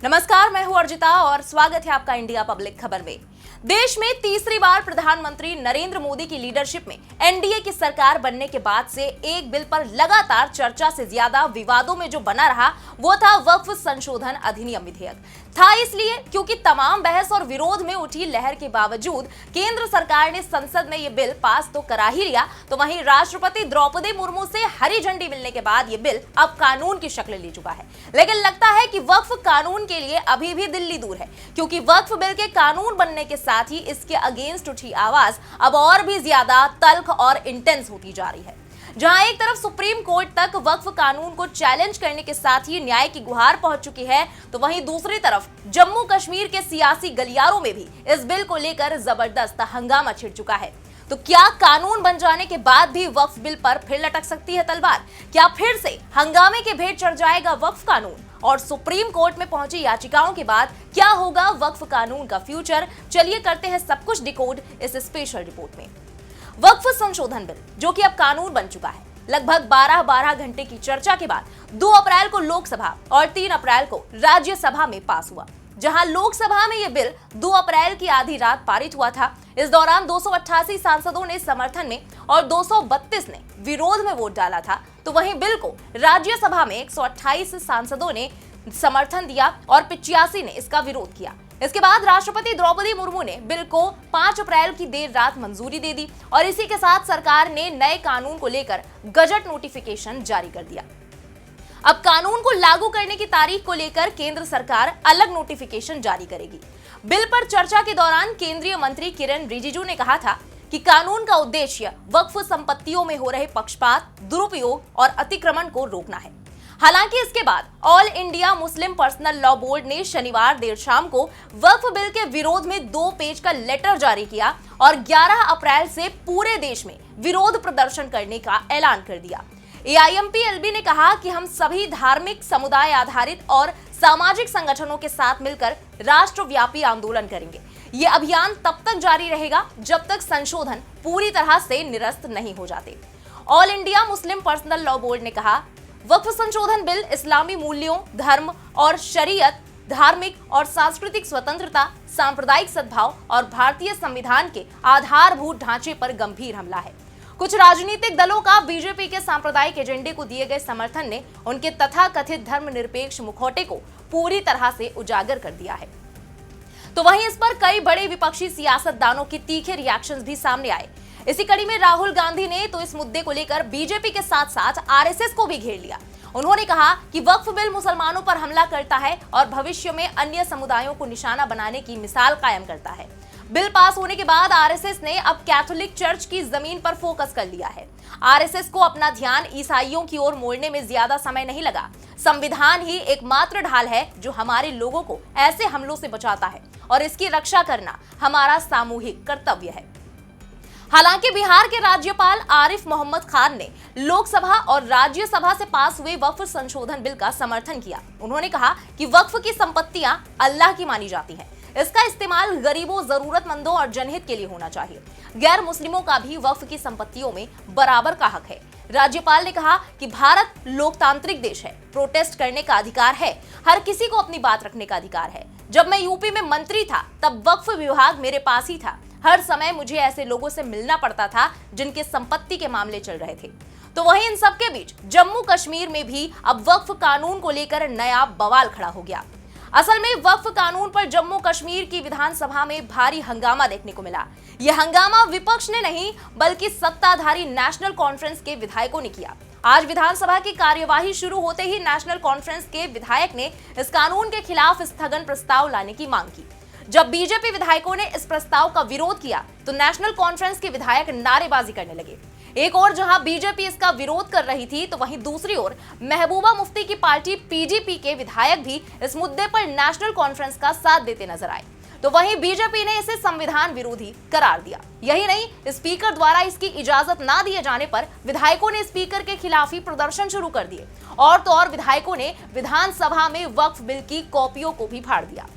नमस्कार, मैं हूं अर्जिता और स्वागत है आपका इंडिया पब्लिक खबर में। देश में तीसरी बार प्रधानमंत्री नरेंद्र मोदी की लीडरशिप में एनडीए की सरकार बनने के बाद से एक बिल पर लगातार चर्चा से ज्यादा विवादों में जो बना रहा वो था वक्फ संशोधन अधिनियम विधेयक। था इसलिए क्योंकि तमाम बहस और विरोध में उठी लहर के बावजूद केंद्र सरकार ने संसद में ये बिल पास तो करा ही लिया, तो वहीं राष्ट्रपति द्रौपदी मुर्मू से हरी झंडी मिलने के बाद ये बिल अब कानून की शक्ल ले चुका है। लेकिन लगता है कि वक्फ कानून के लिए अभी भी दिल्ली दूर है, क्योंकि वक्फ बिल के कानून बनने के साथ ही इसके अगेंस्ट उठी आवाज अब और भी ज्यादा तल्ख और इंटेंस होती जा रही है। जहां एक तरफ सुप्रीम कोर्ट तक वक्फ कानून को चैलेंज करने के साथ ही न्याय की गुहार पहुंच चुकी है, तो वहीं दूसरी तरफ जम्मू कश्मीर के सियासी गलियारों में भी इस बिल को लेकर जबरदस्त हंगामा छिड़ चुका है। तो क्या कानून बन जाने के बाद भी वक्फ बिल पर फिर लटक सकती है तलवार? क्या फिर से हंगामे के भेंट चढ़ जाएगा वक्फ कानून? और सुप्रीम कोर्ट में पहुंची याचिकाओं के बाद क्या होगा वक्फ कानून का फ्यूचर? चलिए करते हैं सब कुछ डिकोड इस स्पेशल रिपोर्ट में। वक्फ संशोधन बिल जो कि अब कानून बन चुका है, लगभग 12 घंटे की चर्चा के बाद 2 अप्रैल को लोकसभा और 3 अप्रैल को राज्यसभा में पास हुआ। जहां लोकसभा में यह बिल 2 अप्रैल की आधी रात पारित हुआ था। इस दौरान 288 सांसदों ने समर्थन में और 232 ने विरोध में वोट डाला था, तो वहीं बिल को राज्यसभा में 128 सांसदों ने समर्थन दिया और 85 ने इसका विरोध किया। इसके बाद राष्ट्रपति द्रौपदी मुर्मू ने बिल को 5 अप्रैल की देर रात मंजूरी दे दी और इसी के साथ सरकार ने नए कानून को लेकर गजट नोटिफिकेशन जारी कर दिया। अब कानून को लागू करने की तारीख को लेकर केंद्र सरकार अलग नोटिफिकेशन जारी करेगी। बिल पर चर्चा के दौरान केंद्रीय मंत्री किरेन रिजिजू ने कहा था कि कानून का उद्देश्य वक्फ संपत्तियों में हो रहे पक्षपात, दुरुपयोग और अतिक्रमण को रोकना है। हालांकि इसके बाद all India Muslim personal law board ने शनिवार देर शाम को वक्फ बिल के विरोध में 2 पेज का लेटर जारी किया और 11 अप्रैल से पूरे देश में विरोध प्रदर्शन करने का ऐलान कर दिया। एआईएमपीएलबी ने कहा कि हम सभी धार्मिक, समुदाय आधारित और सामाजिक संगठनों के साथ मिलकर राष्ट्रव्यापी आंदोलन करेंगे। ये अभियान तब तक जारी रहेगा जब तक संशोधन पूरी तरह से निरस्त नहीं हो जाते। All India Muslim personal law board ने कहा, वक्फ संशोधन बिल इस्लामी मूल्यों, धर्म और शरीयत, धार्मिक और सांस्कृतिक स्वतंत्रता, सांप्रदायिक सद्भाव और भारतीय संविधान के आधारभूत ढांचे पर गंभीर हमला है। कुछ राजनीतिक दलों का बीजेपी के सांप्रदायिक एजेंडे को दिए गए समर्थन ने उनके तथाकथित धर्मनिरपेक्ष मुखौटे को पूरी तरह से उजागर कर दिया है। तो वहीं इस पर कई बड़े विपक्षी सियासतदानों के तीखे रिएक्शंस भी सामने आए। इसी कड़ी में राहुल गांधी ने तो इस मुद्दे को लेकर बीजेपी के साथ साथ आरएसएस को भी घेर लिया। उन्होंने कहा कि वक्फ बिल मुसलमानों पर हमला करता है और भविष्य में अन्य समुदायों को निशाना बनाने की मिसाल कायम करता है। बिल पास होने के बाद आरएसएस ने अब कैथोलिक चर्च की जमीन पर फोकस कर लिया है। आरएसएस को अपना ध्यान ईसाइयों की ओर मोड़ने में ज्यादा समय नहीं लगा। संविधान ही एकमात्र ढाल है जो हमारे लोगों को ऐसे हमलों से बचाता है और इसकी रक्षा करना हमारा सामूहिक कर्तव्य है। हालांकि बिहार के राज्यपाल आरिफ मोहम्मद खान ने लोकसभा और राज्यसभा से पास हुए वक्फ संशोधन बिल का समर्थन किया। उन्होंने कहा कि वक्फ की संपत्तियां अल्लाह की मानी जाती हैं। इसका इस्तेमाल गरीबों, जरूरतमंदों और जनहित के लिए होना चाहिए। गैर मुस्लिमों का भी वक्फ की संपत्तियों में बराबर का हक है। राज्यपाल ने कहा कि भारत लोकतांत्रिक देश है, प्रोटेस्ट करने का अधिकार है, हर किसी को अपनी बात रखने का अधिकार है। जब मैं यूपी में मंत्री था तब वक्फ विभाग मेरे पास ही था। हर समय मुझे ऐसे लोगों से मिलना पड़ता था जिनके संपत्ति के मामले चल रहे थे। तो वहीं इन सबके बीच जम्मू कश्मीर में भी अब वक्फ कानून को लेकर नया बवाल खड़ा हो गया। असल में वक्फ कानून पर जम्मू कश्मीर की विधानसभा में भारी हंगामा देखने को मिला। यह हंगामा विपक्ष ने नहीं बल्कि सत्ताधारी नेशनल कॉन्फ्रेंस के विधायकों ने किया। आज विधानसभा की कार्यवाही शुरू होते ही नेशनल कॉन्फ्रेंस के विधायक ने इस कानून के खिलाफ स्थगन प्रस्ताव लाने की मांग की। जब बीजेपी विधायकों ने इस प्रस्ताव का विरोध किया तो नेशनल कॉन्फ्रेंस के विधायक नारेबाजी करने लगे। एक और जहां बीजेपी इसका विरोध कर रही थी तो वहीं दूसरी ओर महबूबा मुफ्ती की पार्टी पीडीपी के विधायक भी इस मुद्दे पर नेशनल कॉन्फ्रेंस का साथ देते नजर आए। तो वहीं बीजेपी ने इसे संविधान विरोधी करार दिया। यही नहीं, स्पीकर द्वारा इसकी इजाजत ना दिए जाने पर विधायकों ने स्पीकर के खिलाफ ही प्रदर्शन शुरू कर दिए और तो और विधायकों ने विधानसभा में वक्फ बिल की कॉपियों को भी फाड़ दिया।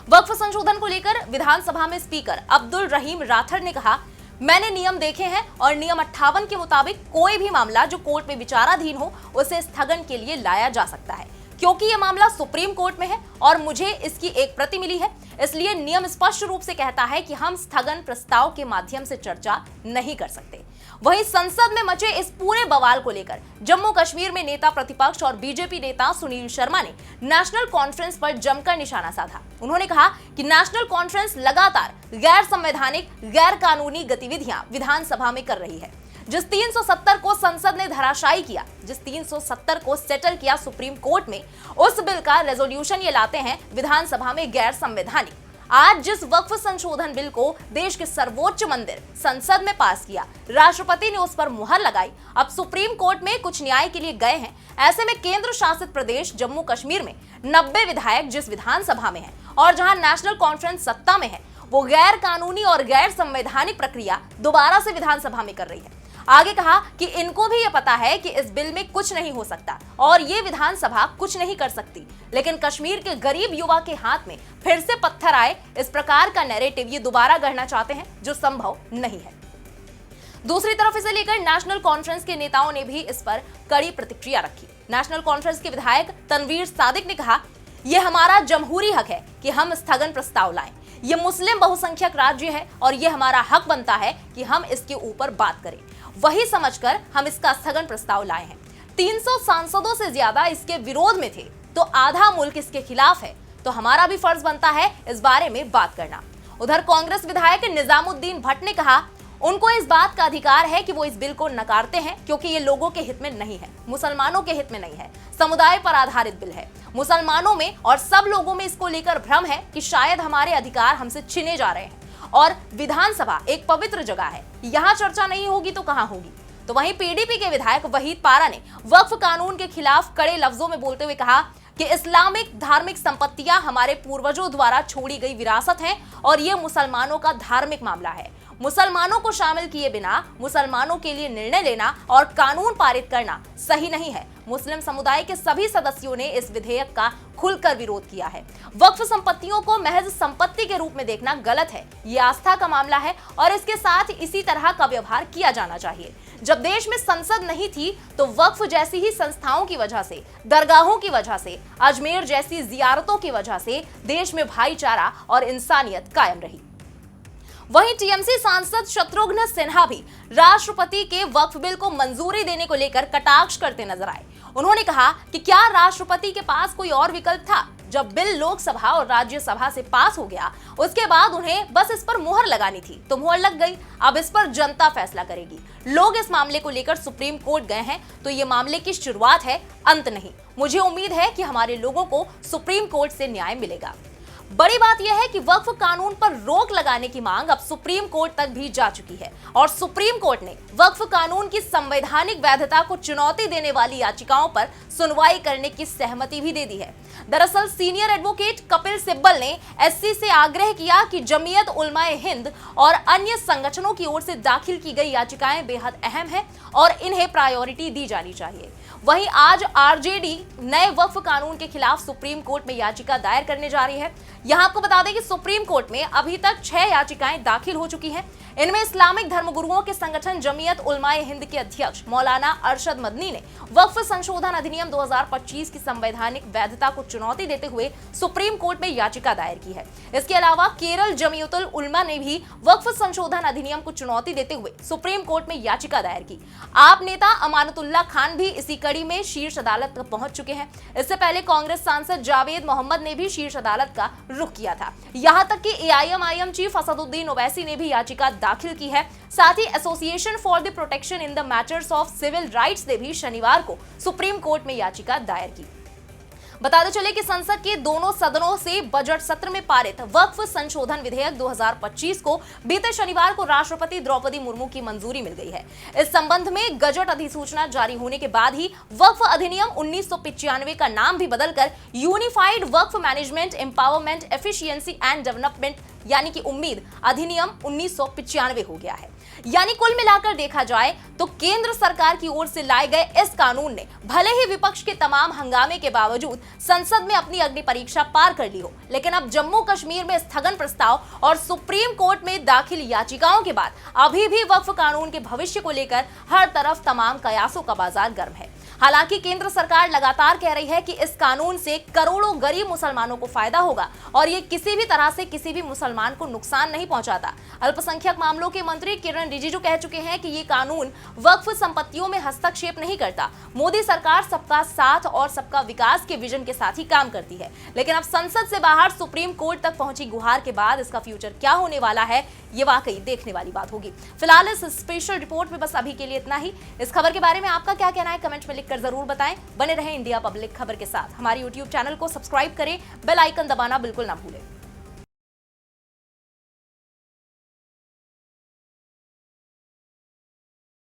वक्फ संशोधन को लेकर विधानसभा में स्पीकर अब्दुल रहीम राठर ने कहा, मैंने नियम देखे हैं और नियम 58 के मुताबिक कोई भी मामला जो कोर्ट में विचाराधीन हो उसे स्थगन के लिए लाया जा सकता है, क्योंकि यह मामला सुप्रीम कोर्ट में है और मुझे इसकी एक प्रति मिली है, इसलिए नियम स्पष्ट रूप से कहता है कि हम स्थगन प्रस्ताव के माध्यम से चर्चा नहीं कर सकते। वहीं संसद में मचे इस पूरे बवाल को लेकर जम्मू कश्मीर में नेता प्रतिपक्ष और बीजेपी नेता सुनील शर्मा ने नेशनल कॉन्फ्रेंस पर जमकर निशाना साधा। उन्होंने कहा कि नेशनल कॉन्फ्रेंस लगातार गैर संवैधानिक, गैर कानूनी गतिविधियां विधानसभा में कर रही है। जिस 370 को संसद ने धराशायी किया, जिस 370 को सेटल किया सुप्रीम कोर्ट में, उस बिल का रेजोल्यूशन ये लाते हैं विधानसभा में गैर संवैधानिक। आज जिस वक्फ संशोधन बिल को देश के सर्वोच्च मंदिर संसद में पास किया, राष्ट्रपति ने उस पर मुहर लगाई, अब सुप्रीम कोर्ट में कुछ न्याय के लिए गए हैं। ऐसे में केंद्र शासित प्रदेश जम्मू कश्मीर में 90 विधायक जिस विधानसभा में हैं और जहां नेशनल कॉन्फ्रेंस सत्ता में है, वो गैर कानूनी और गैर संवैधानिक प्रक्रिया दोबारा से विधानसभा में कर रही है। आगे कहा कि इनको भी ये पता है कि इस बिल में कुछ नहीं हो सकता और ये विधानसभा कुछ नहीं कर सकती, लेकिन कश्मीर के गरीब युवा के हाथ में फिर से पत्थर आए, इस प्रकार का नैरेटिव ये दोबारा गढ़ना चाहते हैं जो संभव नहीं है। दूसरी तरफ इसे लेकर नेशनल कॉन्फ्रेंस के नेताओं ने भी इस पर कड़ी प्रतिक्रिया रखी। नेशनल कॉन्फ्रेंस के विधायक तनवीर सादिक ने कहा, यह हमारा जमहूरी हक है कि हम स्थगन प्रस्ताव लाएं। ये मुस्लिम बहुसंख्यक राज्य है और ये हमारा हक बनता है कि हम इसके ऊपर बात करें। वही समझकर हम इसका स्थगन प्रस्ताव लाए हैं। 300 सांसदों से ज्यादा इसके विरोध में थे, तो आधा मुल्क इसके खिलाफ है, तो हमारा भी फर्ज बनता है इस बारे में बात करना। उधर कांग्रेस विधायक निजामुद्दीन भट्ट ने कहा, उनको इस बात का अधिकार है कि वो इस बिल को नकारते हैं क्योंकि ये लोगों के हित में नहीं है, मुसलमानों के हित में नहीं है, समुदाय पर आधारित बिल है। मुसलमानों में और सब लोगों में इसको लेकर भ्रम है कि शायद हमारे अधिकार हमसे छीने जा रहे हैं और विधानसभा एक पवित्र जगह है, यहाँ चर्चा नहीं होगी तो कहाँ होगी। तो वहीं पीडीपी के विधायक वहीद पारा ने वक्फ कानून के खिलाफ कड़े लफ्जों में बोलते हुए कहा कि इस्लामिक धार्मिक संपत्तियां हमारे पूर्वजों द्वारा छोड़ी गई विरासत हैं और ये मुसलमानों का धार्मिक मामला है। मुसलमानों को शामिल किए बिना मुसलमानों के लिए निर्णय लेना और कानून पारित करना सही नहीं है। मुस्लिम समुदाय के सभी सदस्यों ने इस विधेयक का खुलकर विरोध किया है। वक्फ संपत्तियों को महज संपत्ति के रूप में देखना गलत है, ये आस्था का मामला है और इसके साथ इसी तरह का व्यवहार किया जाना चाहिए। जब देश में संसद नहीं थी तो वक्फ जैसी ही संस्थाओं की वजह से, दरगाहों की वजह से, अजमेर जैसी जियारतों की वजह से देश में भाईचारा और इंसानियत कायम रही। वहीं टीएमसी सांसद शत्रुघ्न सिन्हा भी राष्ट्रपति के वक्फ बिल को मंजूरी देने को लेकर कटाक्ष करते नजर आए। उन्होंने कहा कि क्या राष्ट्रपति के पास कोई और विकल्प था? जब बिल लोकसभा और राज्यसभा से पास हो गया, उसके बाद उन्हें बस इस पर मुहर लगानी थी तो मुहर लग गई। अब इस पर जनता फैसला करेगी। लोग इस मामले को लेकर सुप्रीम कोर्ट गए हैं तो ये मामले की शुरुआत है, अंत नहीं। मुझे उम्मीद है कि हमारे लोगों को सुप्रीम कोर्ट से न्याय मिलेगा। बड़ी बात यह है कि वक्फ कानून पर रोक लगाने की मांग अब सुप्रीम कोर्ट तक भी जा चुकी है और सुप्रीम कोर्ट ने वक्फ कानून की संवैधानिक वैधता को चुनौती देने वाली याचिकाओं पर सुनवाई करने की सहमति भी दे दी है। दरअसल सीनियर एडवोकेट कपिल सिब्बल ने एससी से आग्रह किया कि जमीयत उलमाए हिंद और अन्य संगठनों की ओर से दाखिल की गई याचिकाएं बेहद अहम हैं और इन्हें प्रायोरिटी दी जानी चाहिए। वहीं आज आरजेडी नए वक्फ कानून के खिलाफ सुप्रीम कोर्ट में याचिका दायर करने जा रही है। यहां आपको बता दें कि सुप्रीम कोर्ट में अभी तक 6 याचिकाएं दाखिल हो चुकी हैं। इनमें इस्लामिक धर्मगुरुओं के संगठन जमीयत उलमाए हिंद के अध्यक्ष मौलाना अरशद मदनी ने वक्फ संशोधन अधिनियम 2025 की संवैधानिक वैधता को चुनौती देते हुए सुप्रीम कोर्ट में याचिका दायर की है। इसके अलावा केरल जमीयतुल उलमा ने भी वक्फ संशोधन अधिनियम को चुनौती देते हुए सुप्रीम कोर्ट में याचिका दायर की। आप नेता अमानतुल्लाह खान भी इसी कड़ी में शीर्ष अदालत तक पहुंच चुके हैं। इससे पहले कांग्रेस सांसद जावेद मोहम्मद ने भी शीर्ष अदालत का रुख किया था। यहां तक कि एआईएमआईएम चीफ असदुद्दीन ओवैसी ने भी याचिका दाखिल की है। साथ ही association for the protection in the matters of civil rights ने भी शनिवार को सुप्रीम कोर्ट में याचिका दायर की। बताते चले कि संसद के दोनों सदनों से बजट सत्र में पारित वक्फ संशोधन विधेयक 2025 को बीते शनिवार को राष्ट्रपति द्रौपदी मुर्मू की मंजूरी मिल गई है। इस संबंध में गजट अधिसूचना जारी होने के बाद ही वक्फ अधिनियम 1995 का नाम भी बदलकर unified Waqf management empowerment efficiency and development यानी कि उम्मीद अधिनियम 1995 हो गया है। यानी कुल मिलाकर देखा जाए तो केंद्र सरकार की ओर से लाए गए इस कानून ने भले ही विपक्ष के तमाम हंगामे के बावजूद संसद में अपनी अग्नि परीक्षा पार कर ली हो, लेकिन अब जम्मू कश्मीर में स्थगन प्रस्ताव और सुप्रीम कोर्ट में दाखिल याचिकाओं के बाद अभी भी वक्फ कानून के भविष्य को लेकर हर तरफ तमाम कयासों का बाजार गर्म है। हालांकि केंद्र सरकार लगातार कह रही है कि इस कानून से करोड़ों गरीब मुसलमानों को फायदा होगा और ये किसी भी तरह से किसी भी मुसलमान को नुकसान नहीं पहुंचाता। अल्पसंख्यक मामलों के मंत्री किरण रिजिजू कह चुके हैं कि ये कानून वक्फ संपत्तियों में हस्तक्षेप नहीं करता। मोदी सरकार सबका साथ और सबका विकास के विजन के साथ ही काम करती है। लेकिन अब संसद से बाहर सुप्रीम कोर्ट तक पहुंची गुहार के बाद इसका फ्यूचर क्या होने वाला है, ये वाकई देखने वाली बात होगी। फिलहाल इस स्पेशल रिपोर्ट में बस अभी के लिए इतना ही। इस खबर के बारे में आपका क्या कहना है कमेंट में लिखकर जरूर बताएं। बने रहें इंडिया पब्लिक खबर के साथ। हमारे YouTube चैनल को सब्सक्राइब करें, बेल आइकन दबाना बिल्कुल ना भूलें।